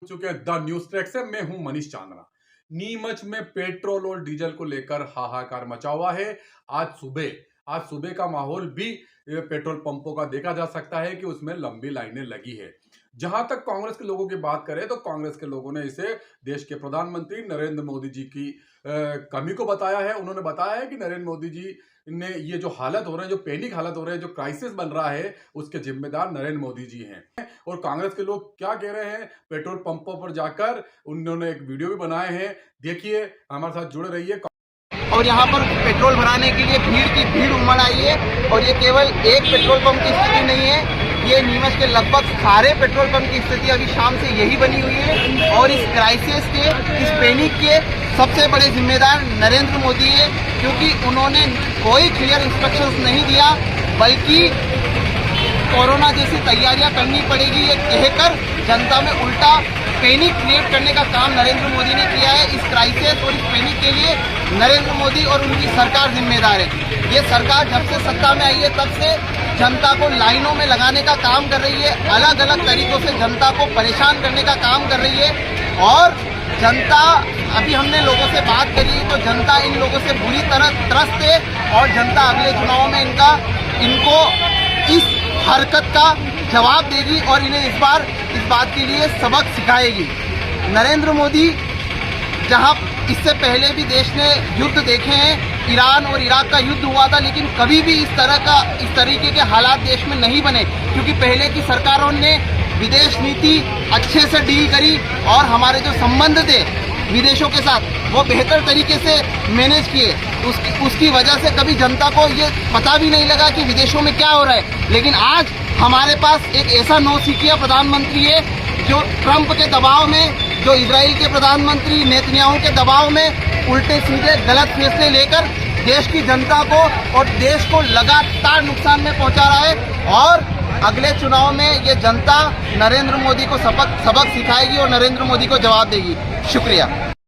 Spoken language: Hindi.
चुके हैं द न्यूज ट्रैक से। मैं हूं मनीष चांदना। नीमच में पेट्रोल और डीजल को लेकर हाहाकार मचा हुआ है। आज सुबह का माहौल भी पेट्रोल पंपों का देखा जा सकता है कि उसमें लंबी लाइनें लगी है। जहां तक कांग्रेस के लोगों की बात करें तो कांग्रेस के लोगों ने इसे देश के प्रधानमंत्री नरेंद्र मोदी जी की कमी को बताया है। उन्होंने बताया है कि नरेंद्र मोदी जी ने ये जो हालत हो रहे हैं, जो पैनिक हालत हो रहे हैं, जो क्राइसिस बन रहा है, उसके जिम्मेदार नरेंद्र मोदी जी हैं। और कांग्रेस के लोग क्या कह रहे हैं, पेट्रोल पंपों पर जाकर उन्होंने एक वीडियो भी बनाए हैं। देखिए, हमारे साथ जुड़े रहिए। और यहाँ पर पेट्रोल भराने के लिए भीड़ की भीड़ उमड़ आई है। और ये केवल एक पेट्रोल पंप की स्थिति नहीं है, ये नीमच के लगभग सारे पेट्रोल पंप की स्थिति अभी शाम से यही बनी हुई है। और इस क्राइसिस के, इस पैनिक के सबसे बड़े जिम्मेदार नरेंद्र मोदी है, क्योंकि उन्होंने कोई क्लियर इंस्ट्रक्शंस नहीं दिया, बल्कि कोरोना जैसी तैयारियां करनी पड़ेगी ये कहकर जनता में उल्टा पैनिक क्रिएट करने का काम नरेंद्र मोदी ने किया है। इस क्राइसिस और इस पैनिक के लिए नरेंद्र मोदी और उनकी सरकार जिम्मेदार है। ये सरकार जब से सत्ता में आई है तब से जनता को लाइनों में लगाने का काम कर रही है, अलग अलग तरीकों से जनता को परेशान करने का काम कर रही है। और जनता, अभी हमने लोगों से बात करी तो जनता इन लोगों से बुरी तरह त्रस्त है। और जनता अगले चुनाव में इनको इस हरकत का जवाब देगी और इन्हें इस बार इस बात के लिए सबक सिखाएगी। नरेंद्र मोदी, जहां इससे पहले भी देश ने युद्ध देखे हैं, ईरान और इराक का युद्ध हुआ था, लेकिन कभी भी इस तरीके के हालात देश में नहीं बने, क्योंकि पहले की सरकारों ने विदेश नीति अच्छे से डील करी और हमारे जो संबंध थे विदेशों के साथ वो बेहतर तरीके से मैनेज किए। उसकी वजह से कभी जनता को ये पता भी नहीं लगा कि विदेशों में क्या हो रहा है। लेकिन आज हमारे पास एक ऐसा नौसिखिया प्रधानमंत्री है जो ट्रंप के दबाव में, जो इजराइल के प्रधानमंत्री नेतन्याहू के दबाव में उल्टे सीधे गलत फैसले लेकर देश की जनता को और देश को लगातार नुकसान में पहुंचा रहा है। और अगले चुनाव में ये जनता नरेंद्र मोदी को सबक सिखाएगी और नरेंद्र मोदी को जवाब देगी। शुक्रिया।